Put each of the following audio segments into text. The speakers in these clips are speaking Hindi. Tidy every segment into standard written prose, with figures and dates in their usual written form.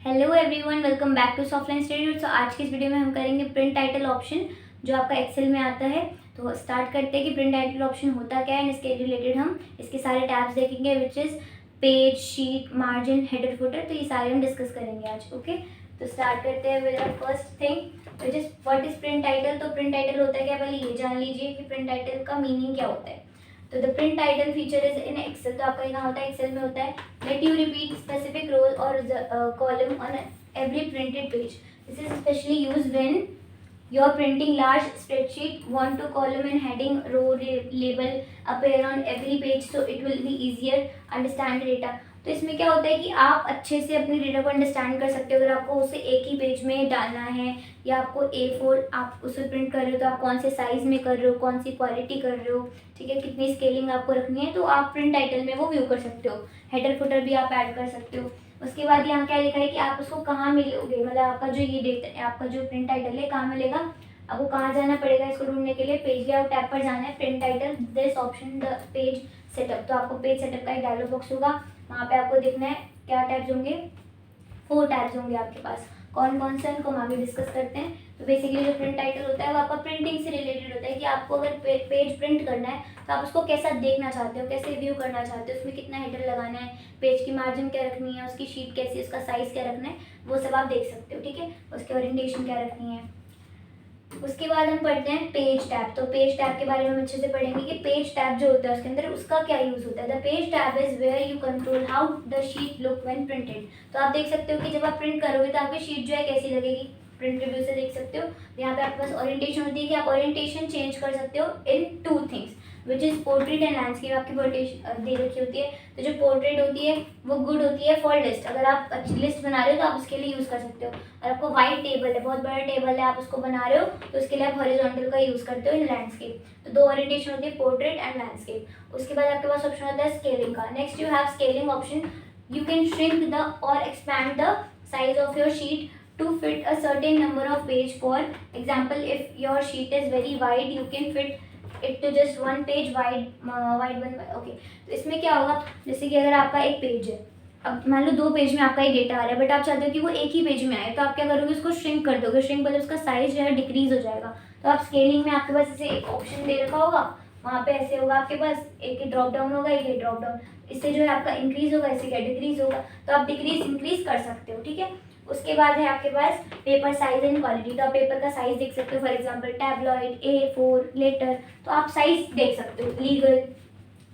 Hello everyone, welcome back to Softline study. तो आज की इस वीडियो में हम करेंगे प्रिंट टाइटल ऑप्शन जो आपका एक्सेल में आता है। तो स्टार्ट करते हैं कि प्रिंट टाइटल ऑप्शन होता क्या है एंड इसके रिलेटेड हम इसके सारे टैब्स देखेंगे which is page, sheet, margin, header, footer. तो ये सारे हम डिस्कस करेंगे आज। ओके, तो स्टार्ट करते हैं with first thing which is what is print title. तो प्रिंट टाइटल होता है क्या, पहले ये जान लीजिए कि प्रिंट टाइटल का मीनिंग क्या होता है। तो the print title feature is in Excel. तो आपका यहाँ होता है एक्सेल में होता है let you repeat specific row और column on every printed page. This is especially used when you are printing large spreadsheet, want to column and heading, row, label appear on every page, so it will be easier understand data. तो इसमें क्या होता है कि आप अच्छे से अपने डेटा को अंडरस्टैंड कर सकते हो। अगर आपको उसे एक ही पेज में डालना है या आपको A4 आप उसे प्रिंट कर रहे हो तो आप कौन से साइज़ में कर रहे हो, कौन सी क्वालिटी कर रहे हो, ठीक है, कितनी स्केलिंग आपको रखनी है, तो आप प्रिंट टाइटल में वो व्यू कर सकते हो। हेडर फुटर भी आप ऐड कर सकते हो। उसके बाद यहाँ क्या लिखा है कि आप उसको कहाँ मिलोगे, मतलब आपका जो ये डेटा, आपका जो प्रिंट टाइटल है कहाँ मिलेगा, आपको कहाँ जाना पड़ेगा इसको ढूंढने के लिए। पेज लेआउट टैब पर जाना है, print title, this option the page setup. तो आपको पेज सेटअप का एक डायलॉग बॉक्स होगा, वहाँ पे आपको देखना है क्या टैब्स होंगे, 4 टैब्स होंगे आपके पास। कौन कौन से उनको हम आगे डिस्कस करते हैं। तो बेसिकली जो प्रिंट टाइटल होता है वो आपका प्रिंटिंग से रिलेटेड होता है कि आपको अगर पेज प्रिंट करना है तो आप उसको कैसा देखना चाहते हो, कैसे व्यू करना चाहते हो, उसमें कितना हेडर लगाना है, पेज की मार्जिन क्या रखनी है, उसकी शीट कैसी है, उसका साइज क्या रखना है, वो सब आप देख सकते हो, ठीक है। उसकी ओरिएंटेशन क्या रखनी है। उसके बाद हम पढ़ते हैं पेज टैब। तो पेज टैब के बारे में हम अच्छे से पढ़ेंगे कि पेज टैब जो होता है उसके अंदर उसका क्या यूज होता है। The page tab is where you control how the sheet look when printed. तो आप देख सकते हो कि जब आप प्रिंट करोगे तो आपकी शीट जो है कैसी लगेगी, प्रिंट रिव्यू से देख सकते हो। यहाँ पे आपके पास ओरिएंटेशन होती है कि आप ओरिएंटेशन चेंज कर सकते हो इन 2 things which is portrait and landscape. आपकी ओरिएंटेशन दे रखी होती है। तो जो पोर्ट्रेट होती है वो गुड होती है फॉर लिस्ट, अगर आप अच्छी लिस्ट बना रहे हो तो आप उसके लिए यूज़ कर सकते हो। और आपको वाइट टेबल है, बहुत बड़ा टेबल है, आप उसको बना रहे हो तो उसके लिए आप हॉरिजॉन्टल का यूज़ करते हो इन लैंडस्केप। तो 2 ओरिएंटेशन होती है, पोर्ट्रेट एंड लैंडस्केप। उसके बाद आपके पास ऑप्शन होता है स्केलिंग का। Next you have scaling option. You can shrink the और expand the size of your sheet to fit a certain number of page. For example, if your sheet is very wide, you can fit it to just 1 page wide, wide one. Okay, तो इसमें क्या होगा, जैसे कि अगर आपका एक पेज है, अब मान लो 2 पेज में आपका एक डेटा आ रहा है बट आप चाहते हो कि वो एक ही पेज में आए, तो आप क्या करोगे, उसको श्रिंक कर दोगे। श्रिंक मतलब उसका साइज जो है डिक्रीज हो जाएगा। तो आप स्केलिंग में आपके पास ऐसे एक ऑप्शन दे रखा होगा, वहाँ पे ऐसे होगा आपके पास एक ड्रॉप डाउन होगा, एक ड्रॉप डाउन, इससे जो है आपका इंक्रीज होगा, इससे क्या डिक्रीज होगा। तो आप डिक्रीज इंक्रीज कर सकते हो, ठीक है। उसके बाद है आपके पास पेपर साइज एंड क्वालिटी। तो आप पेपर का साइज देख सकते हो, for example tabloid, A4, letter, तो आप साइज देख सकते हो, लीगल,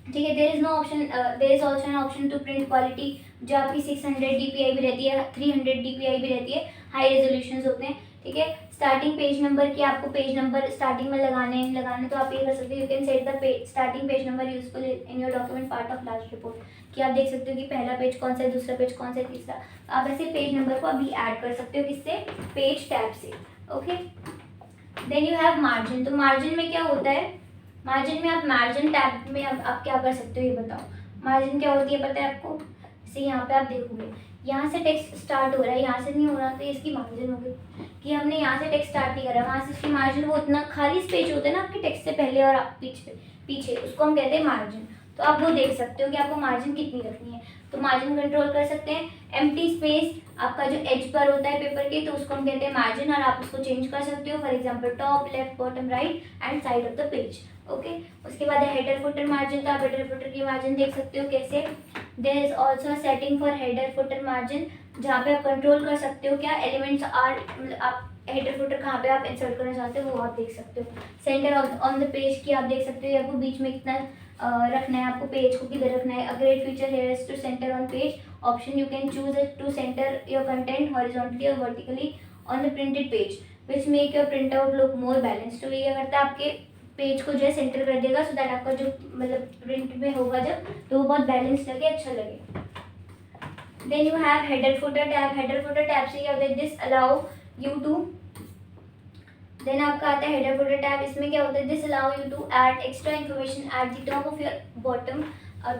ठीक है। There is no option, there is also an option to print quality जो आपकी 600 DPI भी रहती है, 300 DPI भी रहती है, हाई रेजोल्यूशन होते हैं, ठीक है। स्टार्टिंग पेज नंबर की आपको पेज नंबर स्टार्टिंग में लगाने तो आप ये कर सकते हो, you can set the starting page number useful in your document part of last report, कि आप देख सकते हो कि पहला पेज कौन सा है, दूसरा पेज कौन सा है, तीसरा। आप ऐसे पेज नंबर को अभी ऐड कर सकते हो, किससे, पेज टैब से। Okay, then you have margin. तो मार्जिन में क्या होता है, मार्जिन में आप मार्जिन टैब में आप क्या कर सकते हो ये बताओ। मार्जिन क्या होती है पता है आपको, जैसे यहाँ पे आप देखोगे यहाँ से टेक्स्ट स्टार्ट हो रहा है, यहाँ से नहीं हो रहा, तो इसकी मार्जिन हो गई कि हमने यहाँ से टेक्स्ट स्टार्ट नहीं करा, वहाँ से इसकी मार्जिन, वो इतना खाली स्पेस होता है ना आपके टेक्स्ट से पहले और पीछे, उसको हम कहते हैं मार्जिन। तो आप वो देख सकते हो कि आपको मार्जिन कितनी रखनी है। तो मार्जिन कंट्रोल कर सकते हैं। एम्प्टी स्पेस आपका जो एज पर होता है पेपर के, तो उसको हम कहते हैं मार्जिन, और आप उसको चेंज कर सकते हो, for example top, left, bottom, right and side of the page. Okay, उसके बाद है हेडर फुटर मार्जिन। तो आप हेडर फुटर की मार्जिन देख सकते हो कैसे। There is also setting for header footer margin, जहाँ पे आप कंट्रोल कर सकते हो क्या एलिमेंट्स आर, आप हेडर फुटर कहाँ पे आप इंसर्ट करना चाहते हो वो आप देख सकते हो। सेंटर ऑन द पेज की आप देख सकते हो, आपको बीच में कितना रखना है, आपको पेज को किधर रखना है। A great feature here is to center on page option, you can choose it to center your content horizontally और vertically on the printed page which make your print out look more balance. तो ये क्या करता है, आपके पेज को जो है सेंटर कर देगा, सो दैट आपका जो मतलब प्रिंट में होगा जब, तो वो बहुत बैलेंस लगे, अच्छा लगे। Then you have header footer tab. Header footer tab से क्या होता है, this allow you to, then आपका आता है हेडर फुटर टैब। इसमें क्या होता है, this allow you to add extra information at the top of your bottom,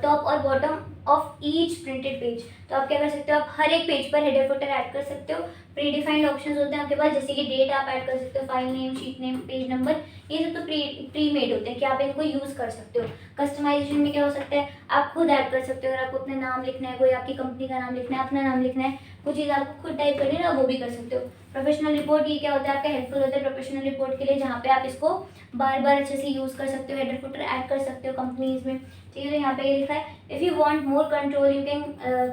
top और bottom of each printed page. तो आप क्या कर सकते हो, आप हर एक पेज पर हेडर फुटर ऐड कर सकते हो। प्री डिफाइंड ऑप्शंस होते हैं आपके पास, जैसे कि डेट आप ऐड कर सकते हो, file name, sheet name, page number, ये सब तो प्री मेड होते हैं कि आप इनको यूज़ कर सकते हो। कस्टमाइजेशन में क्या हो सकता है, आप खुद ऐड कर सकते हो। अगर आपको अपना नाम लिखना है, कोई आपकी कंपनी का नाम लिखना है, अपना नाम लिखना है, कुछ चीज़ आपको खुद टाइप करनी है ना, वो भी कर सकते हो। प्रोफेशनल रिपोर्ट, ये क्या होता है आपका हेल्पफुल होता है प्रोफेशनल रिपोर्ट के लिए, जहाँ पे आप इसको बार बार अच्छे से यूज़ कर सकते हो, हेडर फुटर ऐड कर सकते हो कंपनीज में। ठीक है, तो यहाँ पे ये लिखा है if you want more control you can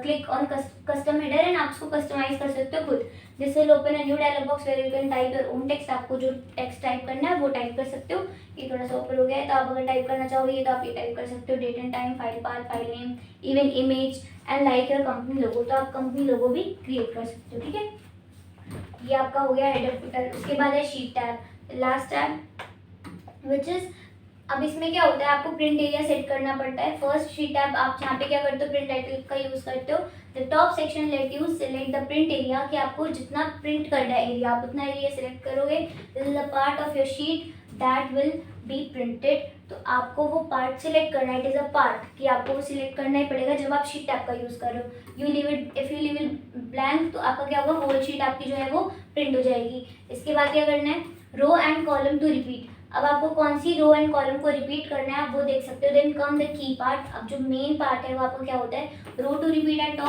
click on custom header and आप इसको कस्टमाइज कर सकते हो खुद। This will open a new dialog box where you can type your own text. आपको जो टेक्स्ट टाइप करना है वो टाइप कर सकते हो। ये थोड़ा सा ऊपर हो गया है, तो आप अगर टाइप करना चाहोगे तो आप ये टाइप कर सकते हो, date and time, file path, file name, even image and like your company logo. तो आप कंपनी लोगो भी क्रिएट कर सकते हो। ठीक है, ये आपका हो गया हेडर फुटर। उसके बाद है sheet tab, last tab which is, अब इसमें क्या होता है आपको प्रिंट एरिया सेट करना पड़ता है। फर्स्ट शीट टैब आप यहाँ पे क्या करते हो, प्रिंट टाइटल का यूज करते हो। The top section let you select the print area, कि आपको जितना प्रिंट करना है एरिया आप उतना एरिया सिलेक्ट करोगे। This is the part of your sheet that will be printed. तो आपको वो पार्ट सिलेक्ट करना है, इट इज अ पार्ट, कि आपको वो सिलेक्ट करना ही पड़ेगा जब आप शीट टैब का यूज कर रहे हो। You leave it, if you leave it blank तो आपका क्या होगा, होल शीट आपकी जो है वो प्रिंट हो जाएगी। इसके बाद क्या करना है, row and column to repeat. अब आपको कौन सी रो एंड कॉलम को रिपीट करना है आप वो देख सकते हो। Then come the key part, अब जो मेन पार्ट है वो आपको क्या होता है, row to repeat at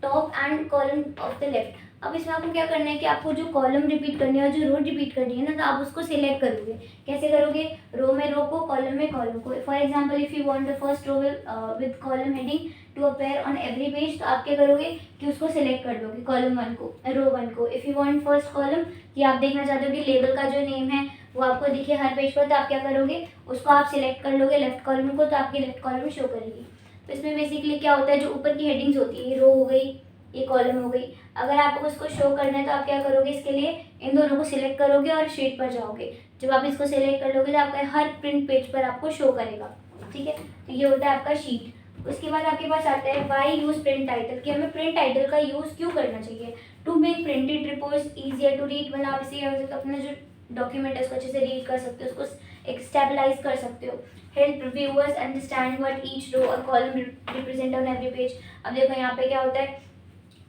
top and column of the left. अब इसमें आपको क्या करना है कि आपको जो कॉलम रिपीट करनी है और जो रो रिपीट करनी है ना, तो आप उसको सिलेक्ट करोगे। कैसे करोगे, रो में रो को, कॉलम में कॉलम को। For example if you want the first row with column heading to appear on every page, तो आप क्या करोगे कि उसको सिलेक्ट कर लोगे, कॉलम 1 को, रो 1 को। If you want first column, कि आप देखना चाहते हो कि लेबल का जो नेम है वो आपको दिखे हर पेज पर, तो आप क्या करोगे, उसको आप सिलेक्ट कर लोगे लेफ्ट कॉलम को, तो आपकी लेफ्ट कॉलम में शो करेगी। तो इसमें बेसिकली क्या होता है, जो ऊपर की हेडिंग्स होती है, ये रो हो गई, ये कॉलम हो गई, अगर आपको उसको शो करना है तो आप क्या करोगे, इसके लिए इन दोनों को सिलेक्ट करोगे और शीट पर जाओगे। जब आप इसको सिलेक्ट कर लोगे तो आपका हर प्रिंट पेज पर आपको शो करेगा। ठीक है, तो ये होता है आपका शीट। उसके बाद आपके पास आता है वाई यूज प्रिंट टाइटल, कि हमें प्रिंट टाइटल का यूज़ क्यों करना चाहिए। To make printed reports easier to read, मतलब आप इसे अपना जो डॉक्यूमेंट है उसको अच्छे से रीड कर सकते हो, उसको एक स्टेबलाइज कर सकते हो। Help reviewers understand what each row और column represent on every page. अब देखो यहाँ पे क्या होता है,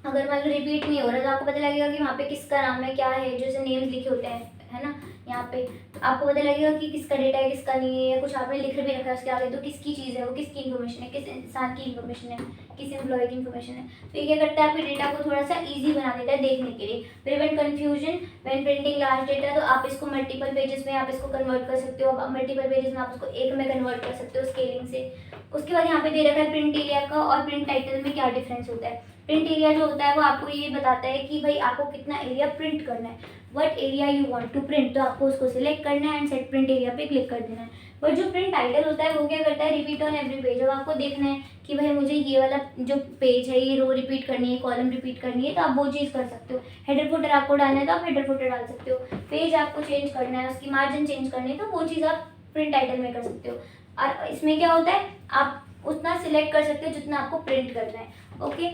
अगर मान लो रिपीट नहीं हो रहा तो आपको पता लगेगा कि वहाँ पे किसका नाम है, क्या है, जैसे नेम्स लिखे होते हैं, है ना, यहाँ पे तो आपको पता लगेगा कि किसका डेटा है, किसका नहीं है, या कुछ आपने लिख भी रखा है उसके आगे, तो किसकी चीज़ है वो, किसकी इन्फॉर्मेशन है, किस इंसान की इन्फॉर्मेशन है, किस एम्प्लॉय की इन्फॉर्मेशन है। तो ये क्या करता है, आपके डेटा को थोड़ा सा ईजी बना देता है देखने के लिए। Prevent confusion when printing large data, तो आप इसको मल्टीपल पेजेस में आप इसको कन्वर्ट कर सकते हो। अब मल्टीपल पेजेस में आप इसको एक में कन्वर्ट कर सकते हो स्केलिंग से। उसके बाद यहाँ पे दे रखा है प्रिंट एरिया का और प्रिंट टाइटल में क्या डिफरेंस होता है। प्रिंट एरिया जो होता है वो आपको ये बताता है कि भाई आपको कितना एरिया प्रिंट करना है, what area you want to print, तो आपको उसको सिलेक्ट करना है एंड सेट प्रिंट एरिया पे क्लिक कर देना है। बट जो प्रिंट टाइटल होता है वो क्या करता है, रिपीट ऑन एवरी पेज। अब आपको देखना है कि भाई मुझे ये वाला जो पेज है ये रो रिपीट करनी है, कॉलम रिपीट करनी है, तो आप वो चीज़ कर सकते हो। हेडर फुटर आपको डालना है तो आप हेडर फुटर डाल सकते हो। पेज आपको चेंज करना है, उसकी मार्जिन चेंज करनी है, तो वो चीज़ आप प्रिंट टाइटल में कर सकते हो। और इसमें क्या होता है, आप उतना सिलेक्ट कर सकते हो जितना आपको प्रिंट करना है। Okay,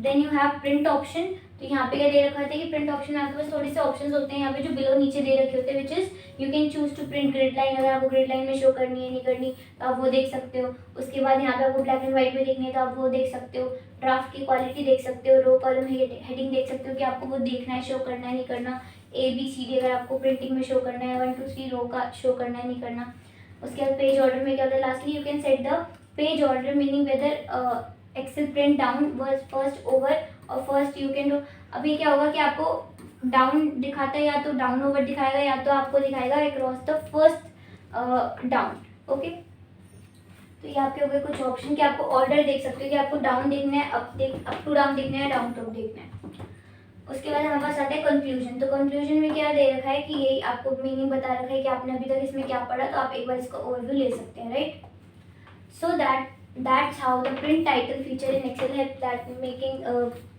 then you have print option. तो यहाँ पे क्या दे रखा था कि प्रिंट ऑप्शन में आपके पास थोड़े से ऑप्शंस होते हैं यहाँ पे जो बिलो नीचे दे रखे होते हैं, which is you can choose to print grid line. अगर आपको ग्रिड लाइन में शो करनी है नहीं करनी तो आप वो देख सकते हो। उसके बाद यहाँ पे आपको ब्लैक एंड व्हाइट में देखनी है तो आप वो देख सकते हो। ड्राफ्ट की क्वालिटी देख सकते हो, रो कॉलम हेडिंग देख सकते हो कि आपको वो देखना है, शो करना है नहीं करना। ABCD अगर आपको प्रिंटिंग में शो करना है, 1 2 3 रो का शो करना है नहीं करना। उसके बाद पेज ऑर्डर में क्या होता है, lastly you can set the page order, meaning whether excel print downwards first over और फर्स्ट यू कैन डू। अभी क्या होगा कि आपको डाउन दिखाता है, या तो डाउन ओवर दिखाएगा या तो आपको दिखाएगा across the first down. Okay, तो ये आपके हो गए कुछ ऑप्शन कि आपको ऑर्डर देख सकते हो कि आपको डाउन देखना है, अप टू डाउन देखना है, डाउन टू देखना है। उसके बाद हमारे पास आता है कंक्लूजन। तो कंक्लूजन में क्या दे रखा है कि ये आपको मीनिंग बता रखा है कि आपने अभी तक इसमें क्या पढ़ा, तो आप एक बार इसका ओवरव्यू ले सकते हैं, right. So that's how the print title feature in Excel help that making a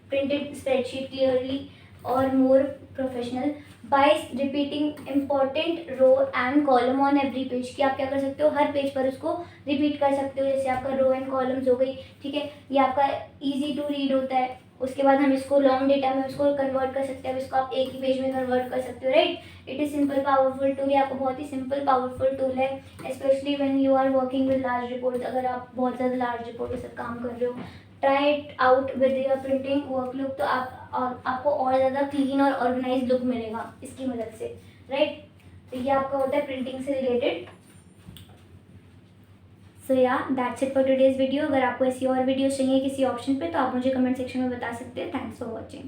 printed spreadsheet clearly or more professional by repeating important row and column on every page। कि आप क्या कर सकते हो, हर पेज पर उसको रिपीट कर सकते हो। जैसे आपका रो एंड कॉलम्स हो गई, ठीक है, ये आपका इजी टू रीड होता है। उसके बाद हम इसको लॉन्ग डेटा में उसको कन्वर्ट कर सकते हैं, अब इसको आप एक ही पेज में कन्वर्ट कर सकते हो, right. It is simple powerful tool, ये आपको बहुत ही सिंपल पावरफुल टूल है, specially when you are working with large report. अगर आप बहुत ज़्यादा लार्ज रिपोर्ट के साथ काम कर रहे हो, try it out with your printing work look, तो आपको और ज़्यादा क्लीन और ऑर्गेनाइज लुक मिलेगा इसकी मदद से, राइट। तो ये आपका होता है प्रिंटिंग से रिलेटेड। सो या that's it for today's video. अगर आपको ऐसी और वीडियोस चाहिए किसी ऑप्शन पे तो आप मुझे कमेंट सेक्शन में बता सकते हैं। Thanks for watching.